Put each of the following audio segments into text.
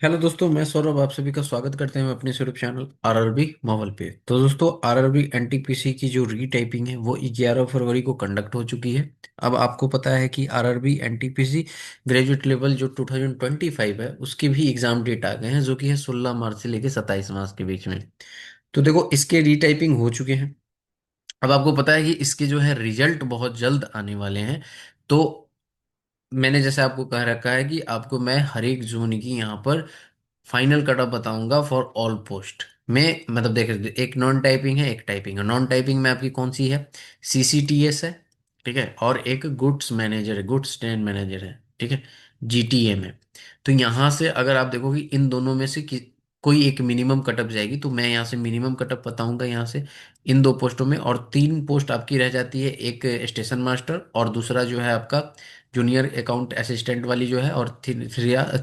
Hello दोस्तों, मैं सौरभ आप सभी का स्वागत करते हैं अपने यूट्यूब चैनल आरआरबी मावल पे। तो दोस्तों, आरआरबी एनटीपीसी की जो रीटाइपिंग है वो 11 फरवरी को कंडक्ट हो चुकी है। अब आपको पता है कि आरआरबी एनटीपीसी ग्रेजुएट लेवल जो 2025 है उसके भी एग्जाम डेट आ गए हैं, जो कि है 16 मार्च से लेकर 27 मार्च के बीच में। तो देखो, इसके रीटाइपिंग हो चुके हैं। अब आपको पता है कि इसके जो है रिजल्ट बहुत जल्द आने वाले हैं। तो मैंने जैसे आपको कह रखा है कि आपको मैं हर एक जोन की यहाँ पर फाइनल कट ऑफ बताऊंगा फॉर ऑल पोस्ट में। मतलब देख, एक नॉन टाइपिंग है, एक टाइपिंग है। नॉन टाइपिंग में आपकी कौन सी है? सीसीटीएस है, ठीक है, और एक गुड्स मैनेजर है, गुड्स ट्रेन मैनेजर है, ठीक है, जीटीएम है। तो यहाँ से अगर आप देखोगे इन दोनों में से कोई एक मिनिमम कटअप जाएगी, तो मैं यहाँ से मिनिमम कटअप बताऊंगा यहाँ से इन दो पोस्टों में। और तीन पोस्ट आपकी रह जाती है, एक स्टेशन मास्टर और दूसरा जो है आपका जूनियर अकाउंट असिस्टेंट वाली जो है, और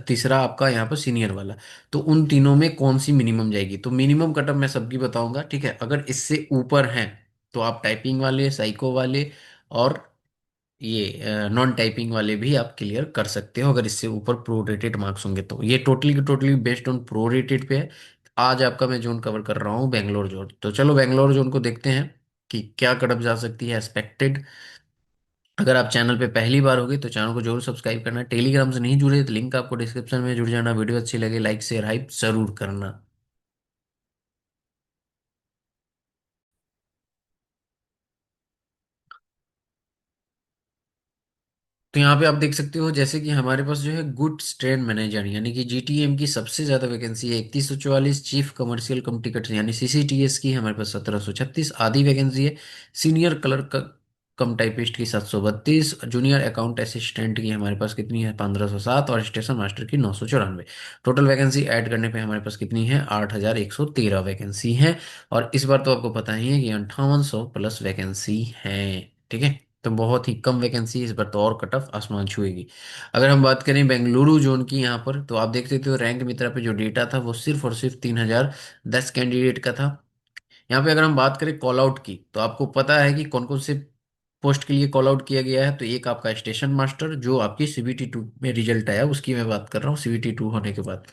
तीसरा आपका यहाँ पर सीनियर वाला। तो उन तीनों में कौन सी मिनिमम जाएगी? तो मिनिमम कटअप मैं सबकी बताऊंगा, ठीक है। अगर इससे ऊपर हैं तो आप टाइपिंग वाले, साइको वाले और ये नॉन टाइपिंग वाले भी आप क्लियर कर सकते हो, अगर इससे ऊपर प्रोरेटेड मार्क्स होंगे तो। ये टोटली की टोटली बेस्ड ऑन प्रोरेटेड पे है। आज आपका मैं जोन कवर कर रहा हूँ बेंगलोर जोन। तो चलो बेंगलोर जोन को देखते हैं कि क्या कटअप जा सकती है एक्सपेक्टेड। अगर आप चैनल पे पहली बार होगे तो चैनल को जरूर सब्सक्राइब करना। टेलीग्राम से नहीं जुड़े तो लिंक आपको डिस्क्रिप्शन में, जुड़ जाना। वीडियो अच्छी लगे लाइक शेयर हाइप जरूर करना। तो यहाँ पे आप देख सकते हो जैसे कि हमारे पास जो है गुड्स ट्रेन मैनेजर यानी कि जीटीएम की सबसे ज्यादा वैकेंसी है 3144। चीफ कमर्शियल कम टिकट यानी सीसीटीएस की हमारे पास 1736 आधी वैकेंसी है। सीनियर क्लर्क कम टाइपिस्ट की 732। जूनियर अकाउंट असिस्टेंट की हमारे पास कितनी है? 1507। और स्टेशन मास्टर की 994। टोटल वैकेंसी ऐड करने पे हमारे पास कितनी है? 8113 वैकेंसी है। और इस बार तो आपको पता ही है कि 5800 प्लस वैकेंसी है, ठीक है। तो बहुत ही कम वैकेंसी, इस बार तो और कट ऑफ आसमान छुएगी। अगर हम बात करें बेंगलुरु जोन की यहाँ पर, तो आप देख सकते हो रैंक मित्रा पे जो डेटा था वो सिर्फ और सिर्फ 3010 कैंडिडेट का था। यहाँ पे अगर हम बात करें कॉल आउट की, तो आपको पता है कि कौन कौन से पोस्ट के लिए कॉल आउट किया गया है। तो एक आपका स्टेशन मास्टर, जो आपकी सीबीटी 2 में रिजल्ट आया उसकी मैं बात कर रहा हूँ, सीबीटी 2 होने के बाद।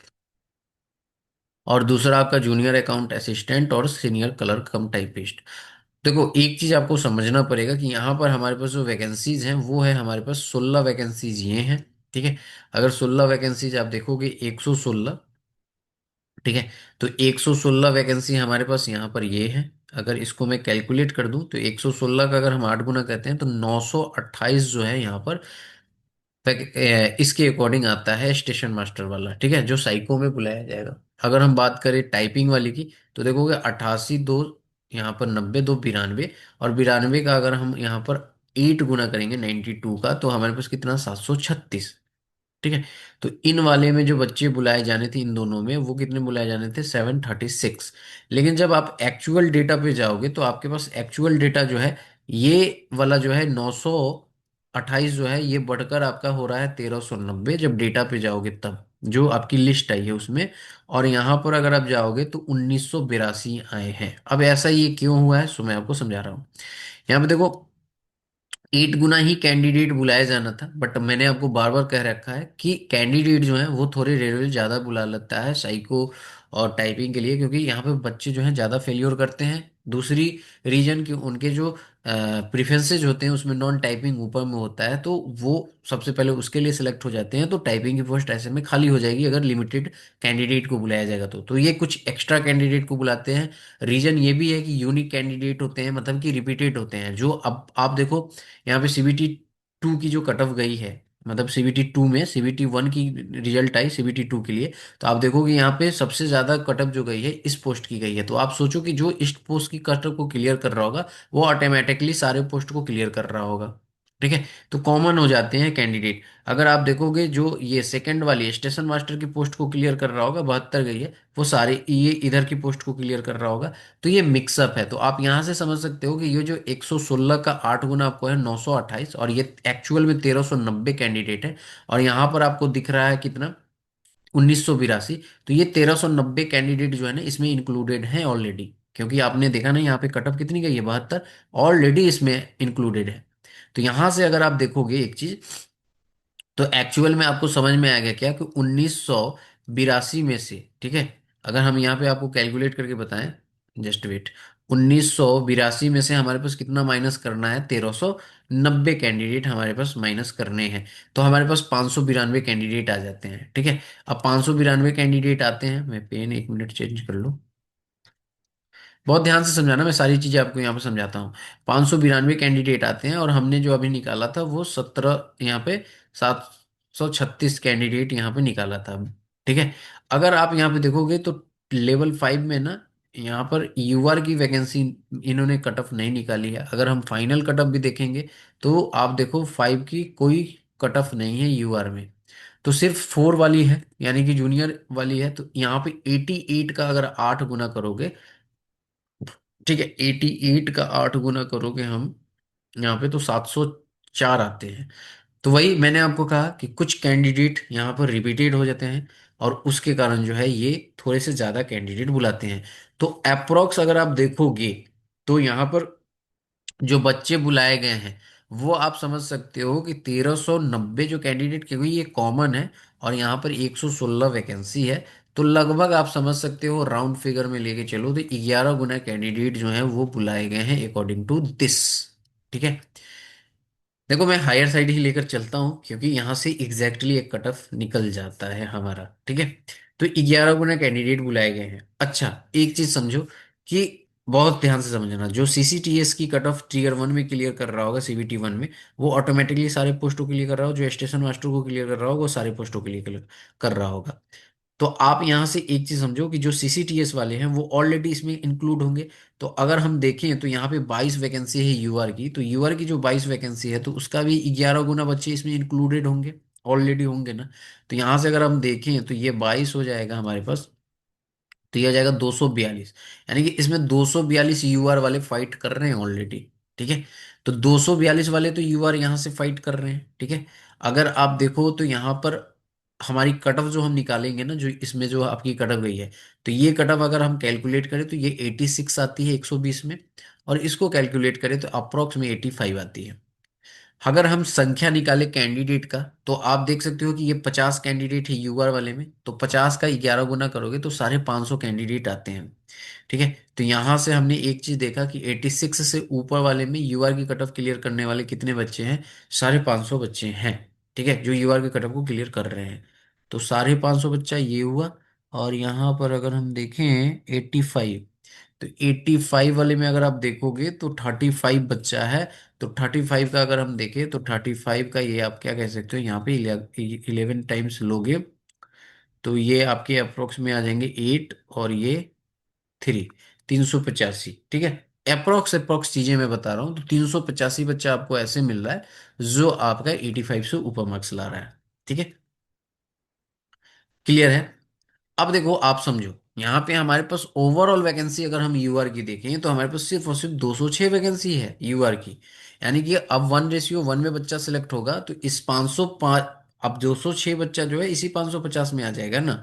और दूसरा आपका जूनियर अकाउंट असिस्टेंट और सीनियर क्लर्क कम टाइपिस्ट। देखो, एक चीज आपको समझना पड़ेगा कि यहाँ पर हमारे पास जो वैकेंसीज हैं वो है हमारे पास 16 वैकेंसीज ये हैं, ठीक है। अगर 16 वैकेंसीज आप देखोगे 116, ठीक है। तो 116 वैकेंसी हमारे पास यहाँ पर ये है। अगर इसको मैं कैलकुलेट कर दूं तो 116 का अगर हम 8 गुना करते हैं तो 928 जो है यहाँ पर इसके अकॉर्डिंग आता है स्टेशन मास्टर वाला, ठीक है, जो साइको में बुलाया जाएगा। अगर हम बात करें टाइपिंग वाली की, तो देखोगे 88 2, यहाँ पर 90 2 92। और 92 का अगर हम यहाँ पर 8 गुना करेंगे 92 का, तो हमारे पास कितना? 736, ठीक है। तो इन वाले में जो बच्चे बुलाए जाने थे इन दोनों में, वो कितने बुलाए जाने थे? 736। लेकिन जब आप एक्चुअल डेटा पे जाओगे तो आपके पास एक्चुअल डेटा जो है, ये वाला जो है 928 जो है, ये बढ़कर आपका हो रहा है 1390 जब डेटा पे जाओगे तब, जो आपकी लिस्ट आई है उसमें। और यहाँ पर अगर आप जाओगे तो 1982 आए हैं। अब ऐसा ये क्यों हुआ है, सो मैं आपको समझा रहा हूँ। यहाँ पे देखो, 8 गुना ही कैंडिडेट बुलाया जाना था, बट मैंने आपको बार बार कह रखा है कि कैंडिडेट जो है वो थोड़े रेलवे ज़्यादा बुला लेता है साइको और टाइपिंग के लिए, क्योंकि यहाँ पे बच्चे जो हैं ज़्यादा फेल्योर करते हैं। दूसरी रीजन कि उनके जो प्रिफरेंसेज होते हैं उसमें नॉन टाइपिंग ऊपर में होता है, तो वो सबसे पहले उसके लिए सिलेक्ट हो जाते हैं। तो टाइपिंग की पोस्ट ऐसे में खाली हो जाएगी अगर लिमिटेड कैंडिडेट को बुलाया जाएगा तो ये कुछ एक्स्ट्रा कैंडिडेट को बुलाते हैं। रीजन ये भी है कि यूनिक कैंडिडेट होते हैं, मतलब कि रिपीटेड होते हैं। जो अब आप देखो, यहाँ पे सीबीटी 2 की जो कट ऑफ गई है, मतलब सीबीटी 2 में सीबीटी 1 की रिजल्ट आई सीबीटी 2 के लिए, तो आप देखोगे यहाँ पे सबसे ज्यादा कट ऑफ जो गई है इस पोस्ट की गई है। तो आप सोचो कि जो इस पोस्ट की कट ऑफ को क्लियर कर रहा होगा वो ऑटोमेटिकली सारे पोस्ट को क्लियर कर रहा होगा, ठीक है। तो कॉमन हो जाते हैं कैंडिडेट। अगर आप देखोगे जो ये सेकंड वाली स्टेशन मास्टर की पोस्ट को क्लियर कर रहा होगा, 72 गई है, वो सारे ये इधर की पोस्ट को क्लियर कर रहा होगा। तो ये मिक्सअप है। तो आप यहां से समझ सकते हो कि ये जो 116 का 8 गुना आपको है 928, और ये एक्चुअल में 1390 कैंडिडेट है। और यहाँ पर आपको दिख रहा है कितना? 1982। तो ये 1390 कैंडिडेट जो है ना इसमें इंक्लूडेड है ऑलरेडी, क्योंकि आपने देखा ना यहाँ पे कटअप कितनी गई है? 72 ऑलरेडी इसमें इंक्लूडेड है। तो यहां से अगर आप देखोगे एक चीज, तो एक्चुअल में आपको समझ में आ गया क्या कि 82 में से, ठीक है, अगर हम यहाँ पे आपको कैलकुलेट करके बताएं, जस्ट वेट, 1982 में से हमारे पास कितना माइनस करना है, 1390 कैंडिडेट हमारे पास माइनस करने हैं। तो हमारे पास 592 कैंडिडेट आ जाते हैं, ठीक है। अब 592 कैंडिडेट आते हैं, मैं पेन एक मिनट चेंज कर लूँ, बहुत ध्यान से समझाना, मैं सारी चीजें आपको यहाँ पे समझाता हूँ। 592 कैंडिडेट आते हैं और हमने जो अभी निकाला था वो 17, यहाँ पे 736 कैंडिडेट यहाँ पे निकाला था, ठीक है। अगर आप यहाँ पे देखोगे तो लेवल 5 में ना, यहाँ पर यूआर की वैकेंसी इन्होंने कट ऑफ नहीं निकाली है। अगर हम फाइनल कट ऑफ भी देखेंगे तो आप देखो 5 की कोई कट ऑफ नहीं है यूआर में, तो सिर्फ 4 वाली है, यानी कि जूनियर वाली है। तो यहाँ पे 88 का अगर 8 गुना करोगे, ठीक है, 88 का 8 गुना करोगे हम यहाँ पे, तो 704 आते हैं। तो वही मैंने आपको कहा कि कुछ कैंडिडेट यहाँ पर रिपीटेड हो जाते हैं, और उसके कारण जो है ये थोड़े से ज्यादा कैंडिडेट बुलाते हैं। तो अप्रोक्स अगर आप देखोगे तो यहाँ पर जो बच्चे बुलाए गए हैं वो आप समझ सकते हो कि 1390 जो कैंडिडेट, क्योंकि ये कॉमन है और यहाँ पर 116 वैकेंसी है, तो लगभग आप समझ सकते हो राउंड फिगर में लेके चलो तो 11 गुना कैंडिडेट जो हैं वो बुलाए गए हैं अकॉर्डिंग टू दिस, ठीक है। देखो मैं हायर साइड ही लेकर चलता हूँ क्योंकि यहाँ से एग्जैक्टली एक कट ऑफ निकल जाता है हमारा, ठीक है। तो 11 गुना कैंडिडेट बुलाए गए हैं। अच्छा, एक चीज समझो कि बहुत ध्यान से समझना, जो सीसीटीएस की कट ऑफ टीयर 1 में क्लियर कर रहा होगा, सीबीटी 1 में, वो ऑटोमेटिकली सारे पोस्टों के लिए कर रहा होगा, जो स्टेशन मास्टर को क्लियर कर रहा होगा वो सारे पोस्टों के लिए क्लियर कर रहा होगा। तो आप यहां से एक चीज समझो कि जो सीसीटीएस वाले हैं वो ऑलरेडी इसमें इंक्लूड होंगे। तो अगर हम देखें तो यहाँ पे 22 वैकेंसी है यूआर की, तो यूआर की जो 22 वैकेंसी है तो उसका भी 11 गुना बच्चे इसमें इंक्लूडेड होंगे, ऑलरेडी होंगे ना। तो यहाँ से अगर हम देखें तो ये 22 हो जाएगा हमारे पास, तो ये आ जाएगा 242, यानी कि इसमें 242 यूआर वाले फाइट कर रहे हैं ऑलरेडी, ठीक है। तो 242 वाले तो यूआर यहाँ से फाइट कर रहे हैं, ठीक है। अगर आप देखो तो यहाँ पर हमारी कट ऑफ जो हम निकालेंगे ना, जो इसमें जो आपकी कट ऑफ गई है, तो ये कट ऑफ अगर हम कैलकुलेट करें तो ये 86 आती है 120 में, और इसको कैलकुलेट करें तो अप्रोक्स में 85 आती है। अगर हम संख्या निकाले कैंडिडेट का, तो आप देख सकते हो कि ये 50 कैंडिडेट है यूआर वाले में, तो 50 का 11 गुना करोगे तो 550 कैंडिडेट आते हैं, ठीक है। तो यहां से हमने एक चीज देखा कि 86 से ऊपर वाले में यूआर की कट ऑफ क्लियर करने वाले कितने बच्चे हैं, 550 बच्चे हैं, ठीक है, जो यूआर की कट ऑफ को क्लियर कर रहे हैं। तो 550 बच्चा ये हुआ, और यहाँ पर अगर हम देखें 85, तो 85 वाले में अगर आप देखोगे तो 35 बच्चा है। तो 35 का अगर हम देखें तो 35 का ये आप क्या कह सकते हो, यहाँ पे 11 टाइम्स लोगे तो ये आपके अप्रोक्स में आ जाएंगे 8, और ये 3, 385, ठीक है। अप्रोक्स अप्रोक्स चीजें मैं बता रहा हूँ, तो 385 बच्चा आपको ऐसे मिल रहा है जो आपका 85 से ऊपर मार्क्स ला रहा है, ठीक है। क्लियर है। अब देखो आप समझो, यहाँ पे हमारे पास ओवरऑल वैकेंसी अगर हम यूआर की देखें तो हमारे पास सिर्फ और सिर्फ 206 वैकेंसी है यूआर की, यानी कि अब 1:1 में बच्चा सिलेक्ट होगा तो इस 505, अब 206 बच्चा जो है इसी 550 में आ जाएगा ना,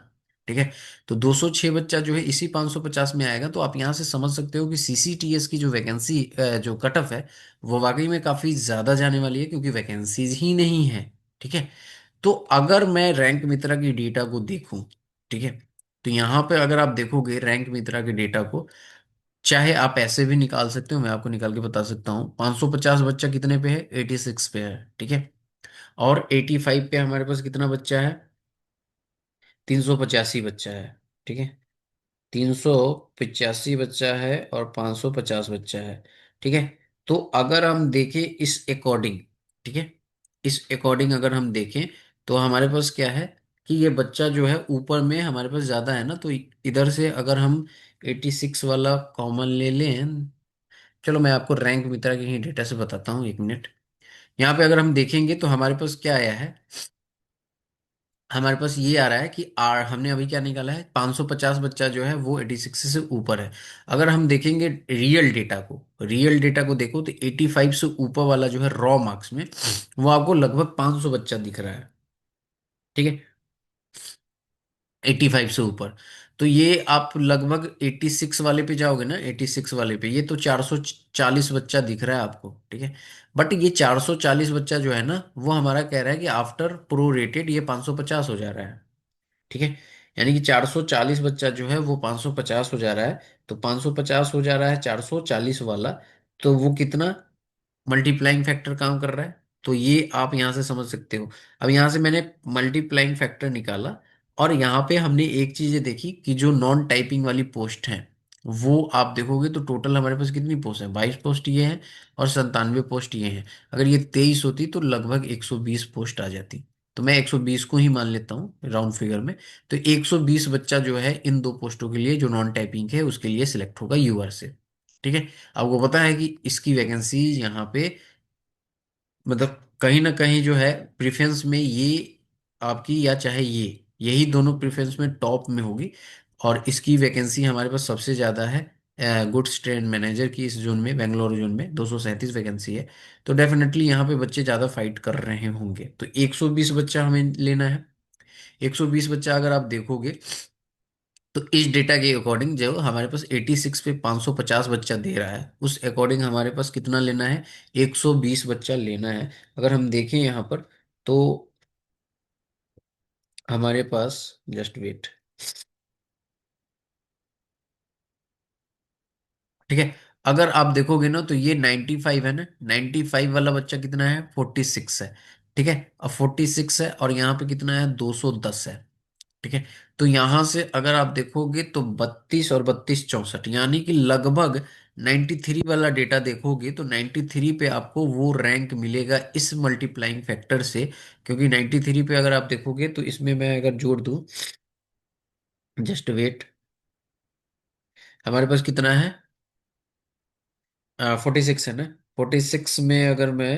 ठीक है। तो 206 बच्चा जो है इसी 550 में आएगा, तो आप यहाँ से समझ सकते हो कि सीसीटीएस की जो वैकेंसी जो कट ऑफ है वो वाकई में काफी ज्यादा जाने वाली है, क्योंकि वैकेंसीज ही नहीं है, ठीक है। तो अगर मैं रैंक मित्रा की डेटा को देखूं, ठीक है, तो यहाँ पे अगर आप देखोगे रैंक मित्रा के डेटा को, चाहे आप ऐसे भी निकाल सकते हो, मैं आपको निकाल के बता सकता हूँ। 550 बच्चा कितने पे है, 86 पे है, ठीक है। और 85 पे हमारे पास कितना बच्चा है, 385 बच्चा है, ठीक है। 385 बच्चा है और 550 बच्चा है, ठीक है। तो अगर हम देखें इस अकॉर्डिंग, ठीक है, इस अकॉर्डिंग अगर हम देखें तो हमारे पास क्या है कि ये बच्चा जो है ऊपर में हमारे पास ज्यादा है ना, तो इधर से अगर हम 86 वाला कॉमन ले लें, चलो मैं आपको रैंक मित्रा के ही डेटा से बताता हूँ, एक मिनट। यहाँ पे अगर हम देखेंगे तो हमारे पास क्या आया है, हमारे पास ये आ रहा है कि आर हमने अभी क्या निकाला है, 550 बच्चा जो है वो 86 से ऊपर है। अगर हम देखेंगे रियल डेटा को, रियल डेटा को देखो तो 85 से ऊपर वाला जो है रॉ मार्क्स में, वो आपको लगभग 500 बच्चा दिख रहा है, ठीक है। 85 से ऊपर, तो ये आप लगभग 86 वाले पे जाओगे ना, 86 वाले पे ये तो 440 बच्चा दिख रहा है आपको, ठीक है। बट ये 440 बच्चा जो है ना वो हमारा कह रहा है कि आफ्टर प्रोरेटेड ये 550 हो जा रहा है, ठीक है। यानी कि 440 बच्चा जो है वो 550 हो जा रहा है। तो 550 हो जा रहा है 440 वाला, तो वो कितना मल्टीप्लाइंग फैक्टर काम कर रहा है। तो ये आप यहां से समझ सकते हो। अब यहां से मैंने मल्टीप्लाइंग फैक्टर निकाला, और यहाँ पे हमने एक चीज ये देखी कि जो नॉन टाइपिंग वाली पोस्ट है, वो आप देखोगे तो टोटल हमारे पास कितनी पोस्ट है, 22 पोस्ट ये है, और 97 पोस्ट ये है। अगर ये 23 होती तो लगभग 120 पोस्ट आ जाती। तो मैं 120 को ही मान लेता हूँ राउंड फिगर में। तो 120 बच्चा जो है इन दो पोस्टों के लिए जो नॉन टाइपिंग है उसके लिए सिलेक्ट होगा यूआर से। ठीक है। आपको पता है कि इसकी वैकेंसी यहाँ पे, मतलब कहीं ना कहीं जो है प्रेफरेंस में ये आपकी, या चाहे ये, यही दोनों प्रेफरेंस में टॉप में होगी। और इसकी वैकेंसी हमारे पास सबसे ज़्यादा है गुड्स ट्रेन मैनेजर की, इस जोन में बेंगलोर जोन में 237 वैकेंसी है। तो डेफिनेटली यहाँ पे बच्चे ज़्यादा फाइट कर रहे होंगे, तो 120 बच्चा हमें लेना है। 120 बच्चा अगर आप देखोगे तो इस डेटा के अकॉर्डिंग जो हमारे पास 86 पे 550 बच्चा दे रहा है, उस अकॉर्डिंग हमारे पास कितना लेना है, 120 बच्चा लेना है। अगर हम देखें यहाँ पर, तो हमारे पास, जस्ट वेट, ठीक है। अगर आप देखोगे ना तो ये 95 है ना, 95 वाला बच्चा कितना है, 46 है। ठीक है। अब 46 है और यहाँ पे कितना है, 210 है। ठीक है। तो यहां से अगर आप देखोगे तो 32 और 32 64, यानी कि लगभग 93 वाला डेटा देखोगे तो 93 पे आपको वो रैंक मिलेगा इस मल्टीप्लाइंग फैक्टर से। क्योंकि 93 पे अगर आप देखोगे तो इसमें मैं अगर जोड़ दूं, जस्ट वेट, हमारे पास कितना है, 46 है ना। 46 में अगर मैं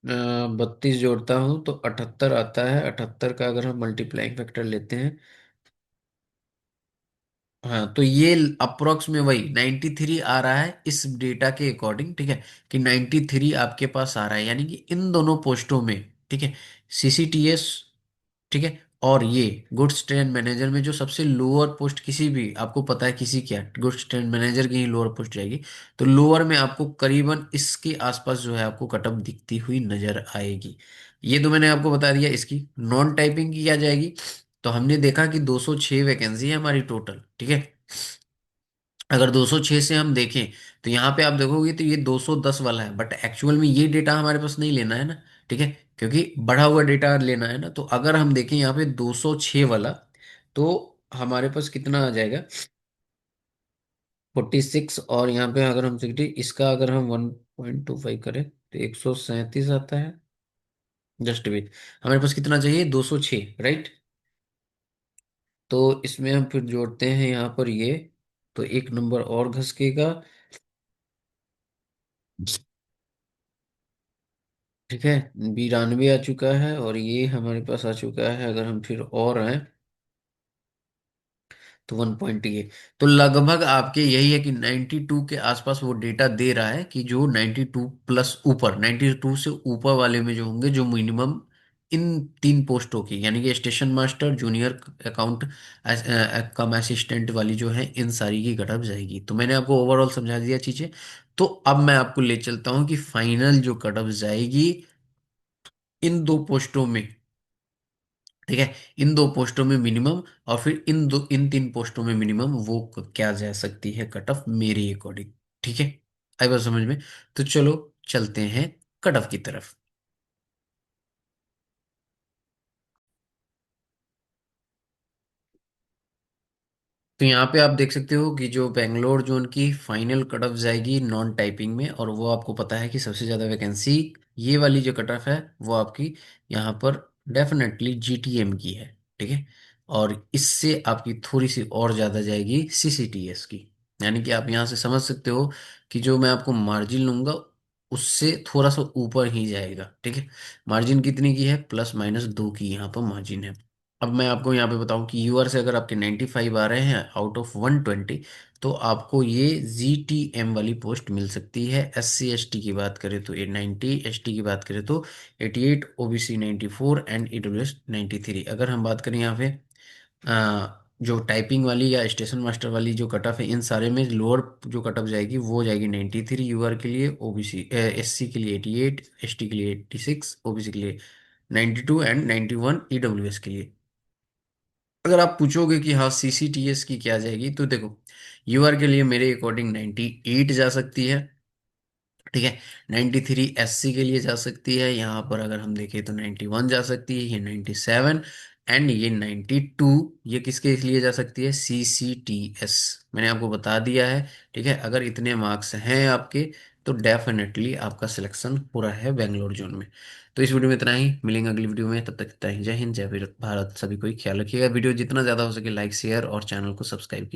32 जोड़ता हूं तो 78 आता है। 78 का अगर हम मल्टीप्लाइंग फैक्टर लेते हैं, हाँ, तो ये अप्रोक्स में वही 93 आ रहा है इस डेटा के अकॉर्डिंग। ठीक है। कि 93 आपके पास आ रहा है, यानी कि इन दोनों पोस्टों में, ठीक है, सीसीटीएस, ठीक है, और ये गुड्स ट्रेन मैनेजर में जो सबसे लोअर पोस्ट, किसी भी आपको पता है किसी क्या, गुड्स ट्रेन मैनेजर की ही लोअर पोस्ट जाएगी। तो लोअर में आपको करीबन इसके आसपास जो है आपको कटअप दिखती हुई नजर आएगी। ये तो मैंने आपको बता दिया। इसकी नॉन टाइपिंग की क्या जाएगी, तो हमने देखा कि 206 वैकेंसी है हमारी टोटल। ठीक है। अगर 206 से हम देखें तो यहाँ पे आप देखोगे तो ये 210 वाला है, बट एक्चुअल में ये डेटा हमारे पास नहीं लेना है ना। ठीक है। क्योंकि बढ़ा हुआ डेटा लेना है ना। तो अगर हम देखें यहाँ पे 206 वाला, तो हमारे पास कितना आ जाएगा, 46। और यहाँ पे अगर हम सिक्सटी, इसका अगर हम 1.25 करें तो 137 आता है। जस्ट वेट, हमारे पास कितना चाहिए, 206, राइट। तो इसमें हम फिर जोड़ते हैं यहाँ पर ये, तो एक नंबर और घसकेगा। ठीक है। 92 आ चुका है, और ये हमारे पास आ चुका है, अगर हम फिर और हैं तो 1.8। तो लगभग आपके यही है कि 92 के आसपास वो डेटा दे रहा है कि जो 92 प्लस ऊपर, 92 से ऊपर वाले में जो होंगे, जो मिनिमम इन तीन पोस्टों की, यानी कि स्टेशन मास्टर, जूनियर अकाउंट कम असिस्टेंट वाली जो है, इन सारी की कट ऑफ जाएगी। तो मैंने आपको ओवरऑल समझा दिया चीजें। तो अब मैं आपको ले चलता हूँ कि फाइनल जो कट ऑफ जाएगी इन दो पोस्टों में, ठीक है, इन दो पोस्टों में मिनिमम, और फिर इन तीन पोस्टों में मिनिमम, वो क्या जा सकती है कट ऑफ मेरे अकॉर्डिंग। ठीक है। आई बात समझ में। तो चलो चलते हैं कट ऑफ की तरफ। तो यहाँ पे आप देख सकते हो कि जो बेंगलोर जोन की फाइनल कट ऑफ जाएगी नॉन टाइपिंग में, और वो आपको पता है कि सबसे ज़्यादा वैकेंसी, ये वाली जो कट ऑफ है वो आपकी यहाँ पर डेफिनेटली जीटीएम की है। ठीक है। और इससे आपकी थोड़ी सी और ज़्यादा जाएगी सीसीटीएस की। यानी कि आप यहाँ से समझ सकते हो कि जो मैं आपको मार्जिन लूंगा उससे थोड़ा सा ऊपर ही जाएगा। ठीक है। मार्जिन कितनी की है, +- 2 की यहाँ पर मार्जिन है। अब मैं आपको यहाँ पे बताऊं कि यूआर से अगर आपके 95 आ रहे हैं आउट ऑफ 120, तो आपको ये जीटीएम वाली पोस्ट मिल सकती है। एससी एसटी की बात करें तो 890, एसटी की बात करें तो 88, ओबीसी 94 एंड ईडब्ल्यूएस 93। अगर हम बात करें यहाँ पे जो टाइपिंग वाली या स्टेशन मास्टर वाली जो कट ऑफ है, इन सारे में लोअर जो कट ऑफ जाएगी वो जाएगी 93 यूआर के लिए, ओबीसी एससी के लिए 88, एसटी के लिए 86, ओबीसी के लिए 92 एंड 91 ईडब्ल्यूएस के लिए। अगर आप पूछोगे कि हाँ सीसीटीएस की क्या जाएगी, तो देखो यूआर के लिए मेरे अकॉर्डिंग 98 जा सकती है, ठीक है। 93 एससी के लिए जा सकती है, यहाँ पर अगर हम देखें तो 91 जा सकती है, ये 97 एंड ये 92, ये किसके लिए जा सकती है, सीसीटीएस। मैंने आपको बता दिया है, ठीक है। अगर इतने मार्क्स हैं आपके तो डेफिनेटली आपका सिलेक्शन हो रहा है बेंगलोर जोन में। तो इस वीडियो में इतना ही, मिलेंगे अगली वीडियो में, तब तक इतना ही। जय हिंद, जय भारत, सभी कोई ख्याल रखिएगा। वीडियो जितना ज़्यादा हो सके लाइक शेयर और चैनल को सब्सक्राइब कीजिए।